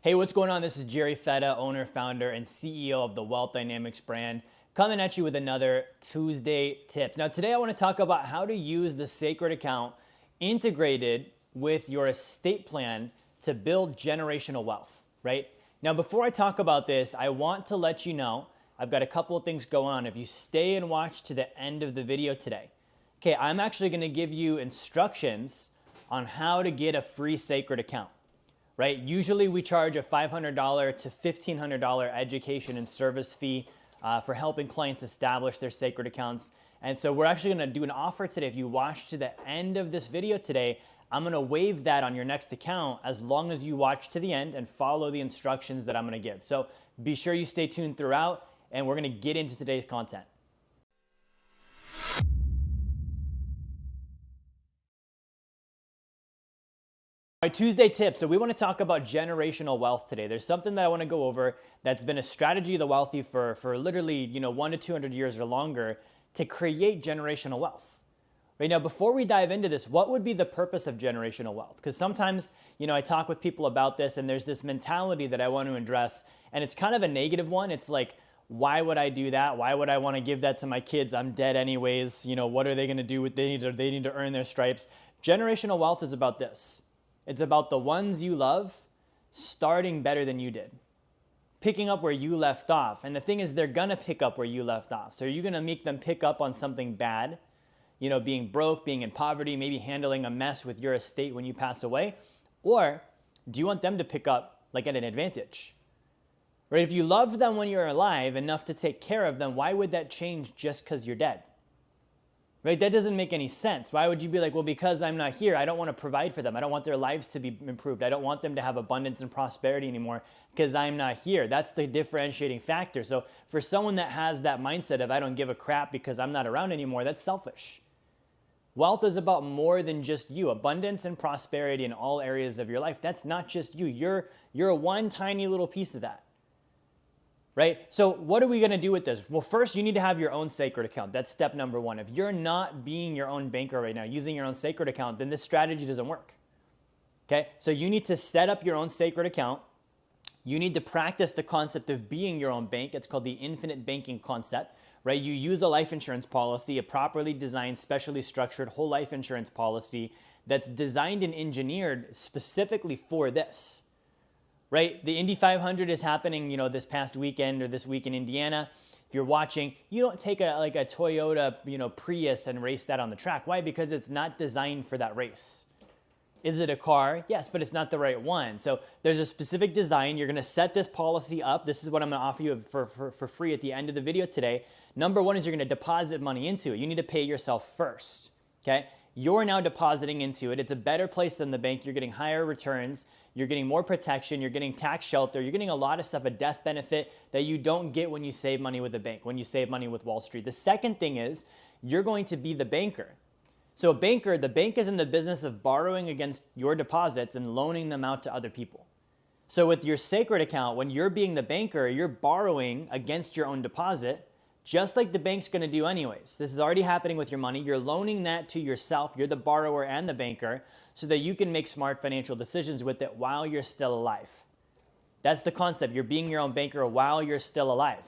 Hey, what's going on? This is Jerry Fetta, owner, founder, and CEO of the Wealth Dynamics brand, coming at you with another Tuesday Tips. Now, today I want to talk about how to use the sacred account integrated with your estate plan to build generational wealth, right? Now, before I talk about this, I want to let you know I've got a couple of things going on. If you stay and watch to the end of the video today, okay, I'm actually going to give you instructions on how to get a free sacred account. Right? Usually we charge a $500 to $1,500 education and service fee for helping clients establish their sacred accounts. And so we're actually going to do an offer today. If you watch to the end of this video today, I'm going to waive that on your next account as long as you watch to the end and follow the instructions that I'm going to give. So be sure you stay tuned throughout, and we're going to get into today's content. All right, Tuesday tips. So we want to talk about generational wealth today. There's something that I want to go over that's been a strategy of the wealthy for literally 1 to 200 years or longer to create generational wealth. Right now, before we dive into this, what would be the purpose of generational wealth? Because sometimes, I talk with people about this and there's this mentality that I want to address, and it's kind of a negative one. It's like, why would I do that? Why would I want to give that to my kids? I'm dead anyways. What are they going to do with they need to earn their stripes. Generational wealth is about this. It's about the ones you love starting better than you did, picking up where you left off. And the thing is, they're going to pick up where you left off. So are you going to make them pick up on something bad, being broke, being in poverty, maybe handling a mess with your estate when you pass away? Or do you want them to pick up like at an advantage? Right? If you loved them when you're alive enough to take care of them, why would that change just because you're dead? Right? That doesn't make any sense. Why would you be like, well, because I'm not here, I don't want to provide for them. I don't want their lives to be improved. I don't want them to have abundance and prosperity anymore because I'm not here. That's the differentiating factor. So for someone that has that mindset of I don't give a crap because I'm not around anymore, that's selfish. Wealth is about more than just you. Abundance and prosperity in all areas of your life. That's not just you. You're one tiny little piece of that. Right? So what are we going to do with this? Well, first, you need to have your own sacred account. That's step number one. If you're not being your own banker right now, using your own sacred account, then this strategy doesn't work. Okay? So you need to set up your own sacred account. You need to practice the concept of being your own bank. It's called the infinite banking concept, right? You use a life insurance policy, a properly designed, specially structured whole life insurance policy that's designed and engineered specifically for this. Right? The Indy 500 is happening, this past weekend or this week in Indiana. If you're watching, you don't take a Toyota, Prius and race that on the track. Why? Because it's not designed for that race. Is it a car? Yes, but it's not the right one. So there's a specific design. You're going to set this policy up. This is what I'm going to offer you for free at the end of the video today. Number one is you're going to deposit money into it. You need to pay yourself first. Okay? You're now depositing into it. It's a better place than the bank. You're getting higher returns. You're getting more protection. You're getting tax shelter. You're getting a lot of stuff, a death benefit that you don't get when you save money with a bank, when you save money with Wall Street. The second thing is you're going to be the banker. So the bank is in the business of borrowing against your deposits and loaning them out to other people. So with your sacred account, when you're being the banker, you're borrowing against your own deposit, just like the bank's going to do anyways. This is already happening with your money. You're loaning that to yourself. You're the borrower and the banker so that you can make smart financial decisions with it while you're still alive. That's the concept. You're being your own banker while you're still alive,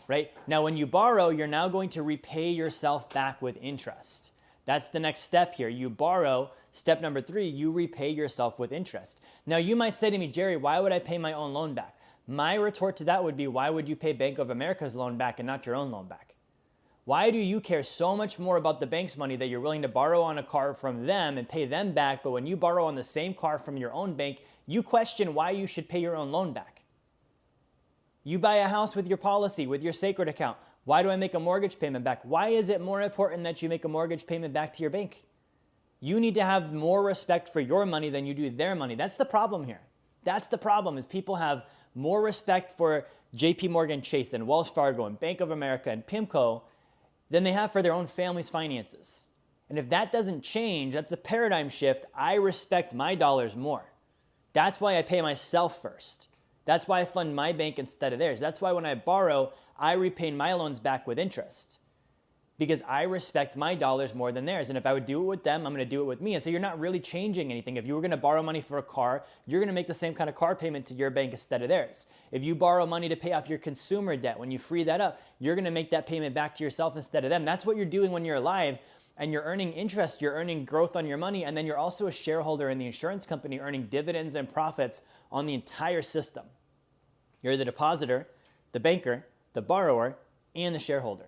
right? Now, when you borrow, you're now going to repay yourself back with interest. That's the next step here. You borrow. Step number 3, you repay yourself with interest. Now, you might say to me, Jerry, why would I pay my own loan back? My retort to that would be, why would you pay Bank of America's loan back and not your own loan back? Why do you care so much more about the bank's money that you're willing to borrow on a car from them and pay them back, but when you borrow on the same car from your own bank, you question why you should pay your own loan back? You buy a house with your policy, with your sacred account. Why do I make a mortgage payment back? Why is it more important that you make a mortgage payment back to your bank? You need to have more respect for your money than you do their money. That's the problem here. That's the problem, is people have more respect for JP Morgan Chase and Wells Fargo and Bank of America and PIMCO than they have for their own family's finances. And if that doesn't change, that's a paradigm shift. I respect my dollars more. That's why I pay myself first. That's why I fund my bank instead of theirs. That's why when I borrow, I repay my loans back with interest. because I respect my dollars more than theirs. And if I would do it with them, I'm going to do it with me. And so you're not really changing anything. If you were going to borrow money for a car, you're going to make the same kind of car payment to your bank instead of theirs. If you borrow money to pay off your consumer debt, when you free that up, you're going to make that payment back to yourself instead of them. That's what you're doing when you're alive, and you're earning interest, you're earning growth on your money, and then you're also a shareholder in the insurance company earning dividends and profits on the entire system. You're the depositor, the banker, the borrower, and the shareholder.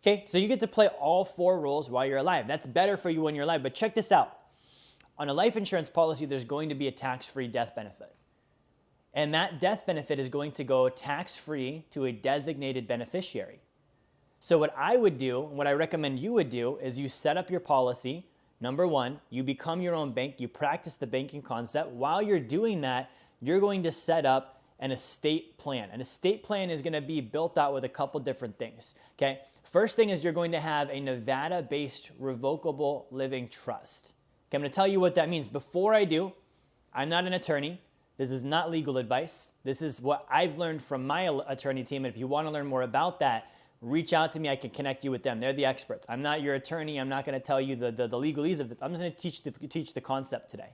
Okay, so you get to play all four roles while you're alive. That's better for you when you're alive. But check this out. On a life insurance policy, there's going to be a tax-free death benefit. And that death benefit is going to go tax-free to a designated beneficiary. So what I would do, what I recommend you would do, is you set up your policy. Number one, you become your own bank. You practice the banking concept. While you're doing that, you're going to set up an estate plan. An estate plan is going to be built out with a couple different things, okay? First thing is you're going to have a Nevada-based revocable living trust. Okay, I'm going to tell you what that means. Before I do, I'm not an attorney. This is not legal advice. This is what I've learned from my attorney team. And if you want to learn more about that, reach out to me. I can connect you with them. They're the experts. I'm not your attorney. I'm not going to tell you the legalese of this. I'm just going to teach the concept today.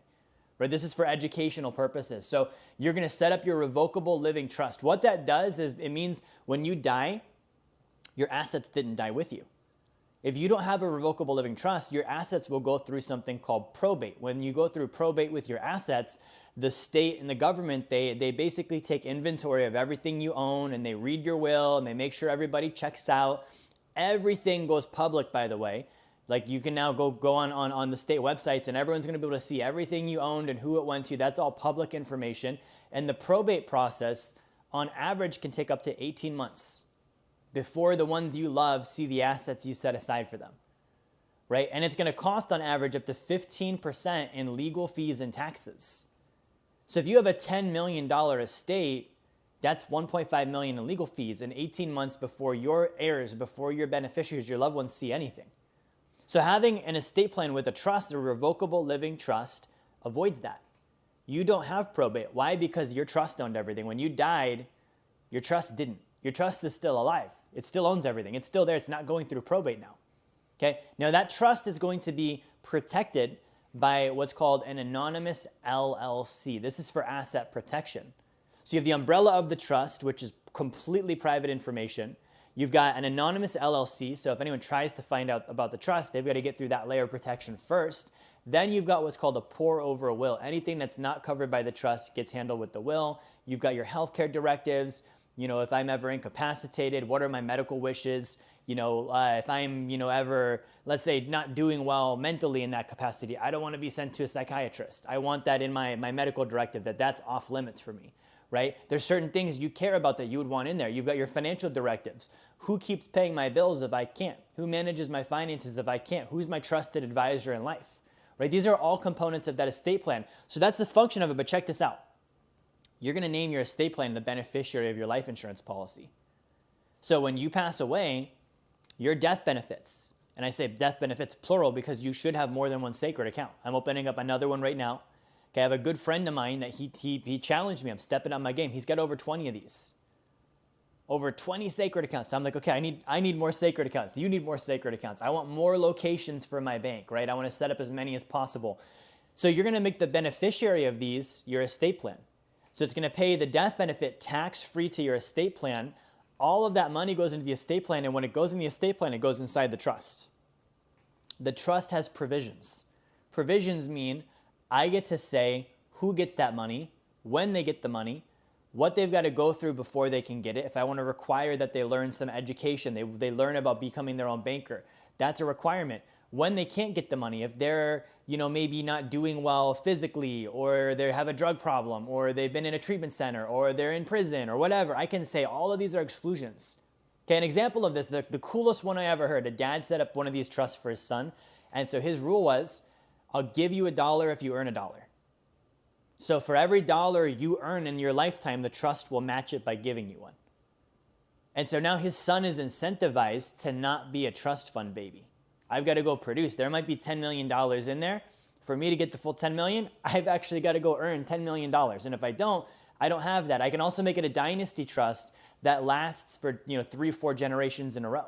Right? This is for educational purposes. So you're going to set up your revocable living trust. What that does is it means when you die, your assets didn't die with you. If you don't have a revocable living trust, your assets will go through something called probate. When you go through probate with your assets, the state and the government, they basically take inventory of everything you own, and they read your will, and they make sure everybody checks out. Everything goes public, by the way. Like you can now go on the state websites, and everyone's going to be able to see everything you owned and who it went to. That's all public information. And the probate process, on average, can take up to 18 months before the ones you love see the assets you set aside for them, right? And it's going to cost on average up to 15% in legal fees and taxes. So if you have a $10 million estate, that's $1.5 million in legal fees in 18 months before your heirs, before your beneficiaries, your loved ones see anything. So having an estate plan with a trust, a revocable living trust, avoids that. You don't have probate. Why? Because your trust owned everything. When you died, your trust didn't. Your trust is still alive. It still owns everything. It's still there. It's not going through probate now. Okay? Now that trust is going to be protected by what's called an anonymous LLC. This is for asset protection. So you have the umbrella of the trust, which is completely private information. You've got an anonymous LLC. So if anyone tries to find out about the trust, they've got to get through that layer of protection first. Then you've got what's called a pour over will. Anything that's not covered by the trust gets handled with the will. You've got your healthcare directives. You know, if I'm ever incapacitated, what are my medical wishes? You know, if I'm, ever, let's say, not doing well mentally in that capacity, I don't want to be sent to a psychiatrist. I want that in my medical directive, that's off limits for me, right? There's certain things you care about that you would want in there. You've got your financial directives. Who keeps paying my bills if I can't? Who manages my finances if I can't? Who's my trusted advisor in life, right? These are all components of that estate plan. So that's the function of it, but check this out. You're going to name your estate plan the beneficiary of your life insurance policy. So when you pass away, your death benefits, and I say death benefits plural because you should have more than one sacred account. I'm opening up another one right now. Okay, I have a good friend of mine that he challenged me. I'm stepping up my game. He's got over 20 of these. Over 20 sacred accounts. So I'm like, okay, I need more sacred accounts. You need more sacred accounts. I want more locations for my bank, right? I want to set up as many as possible. So you're going to make the beneficiary of these your estate plan. So it's going to pay the death benefit tax-free to your estate plan. All of that money goes into the estate plan, and when it goes in the estate plan, it goes inside the trust. The trust has provisions. Provisions mean I get to say who gets that money, when they get the money, what they've got to go through before they can get it. If I want to require that they learn some education, they learn about becoming their own banker, that's a requirement. When they can't get the money, if they're, maybe not doing well physically, or they have a drug problem, or they've been in a treatment center, or they're in prison, or whatever, I can say all of these are exclusions. Okay, an example of this, the coolest one I ever heard, a dad set up one of these trusts for his son, and so his rule was, I'll give you $1 if you earn $1. So for every dollar you earn in your lifetime, the trust will match it by giving you one. And so now his son is incentivized to not be a trust fund baby. I've got to go produce. There might be $10 million in there. For me to get the full $10 million, I've actually got to go earn $10 million. And if I don't have that. I can also make it a dynasty trust that lasts for 3-4 generations in a row.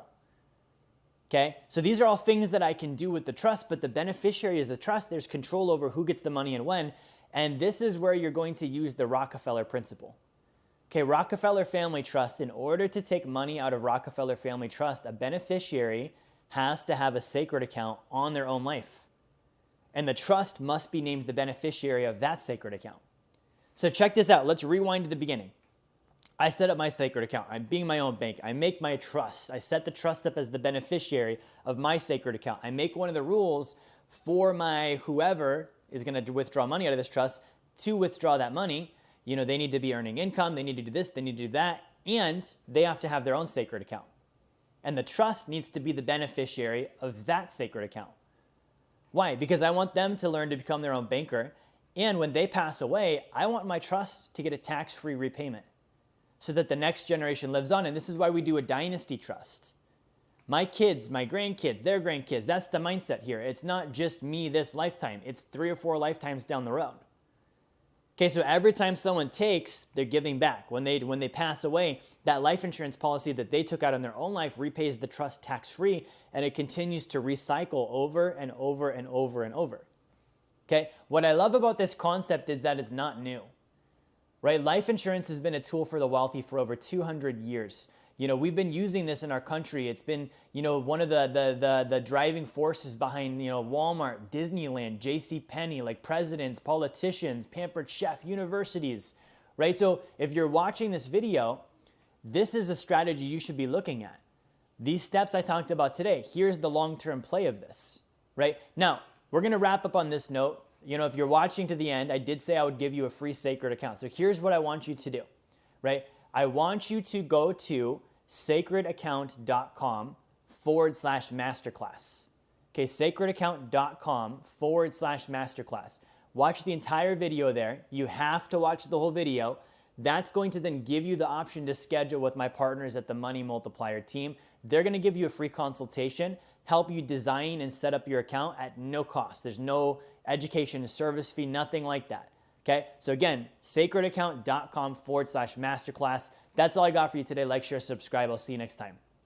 Okay, so these are all things that I can do with the trust, but the beneficiary is the trust. There's control over who gets the money and when. And this is where you're going to use the Rockefeller principle. Okay, Rockefeller Family Trust, in order to take money out of Rockefeller Family Trust, a beneficiary has to have a sacred account on their own life. And the trust must be named the beneficiary of that sacred account. So check this out. Let's rewind to the beginning. I set up my sacred account. I'm being my own bank. I make my trust. I set the trust up as the beneficiary of my sacred account. I make one of the rules for my whoever is going to withdraw money out of this trust to withdraw that money. You know, they need to be earning income. They need to do this. They need to do that. And they have to have their own sacred account. And the trust needs to be the beneficiary of that sacred account. Why? Because I want them to learn to become their own banker. And when they pass away, I want my trust to get a tax-free repayment so that the next generation lives on. And this is why we do a dynasty trust. My kids, my grandkids, their grandkids, that's the mindset here. It's not just me this lifetime. It's 3 or 4 lifetimes down the road. Okay, so every time someone takes, they're giving back. When they pass away, that life insurance policy that they took out in their own life repays the trust tax-free, and it continues to recycle over and over and over and over. Okay, what I love about this concept is that it's not new. Right? Life insurance has been a tool for the wealthy for over 200 years. You know, we've been using this in our country. It's been, you know, one of the driving forces behind, you know, Walmart, Disneyland, JCPenney, like presidents, politicians, Pampered Chef, universities, right? So if you're watching this video, this is a strategy you should be looking at. These steps I talked about today, here's the long-term play of this, right? Now, we're going to wrap up on this note. You know, if you're watching to the end, I did say I would give you a free sacred account. So here's what I want you to do, right? I want you to go to sacredaccount.com/masterclass. Okay, sacredaccount.com/masterclass. Watch the entire video there. You have to watch the whole video. That's going to then give you the option to schedule with my partners at the Money Multiplier team. They're going to give you a free consultation, help you design and set up your account at no cost. There's no education, service fee, nothing like that. Okay, so again, sacredaccount.com/masterclass. That's all I got for you today. Like, share, subscribe. I'll see you next time.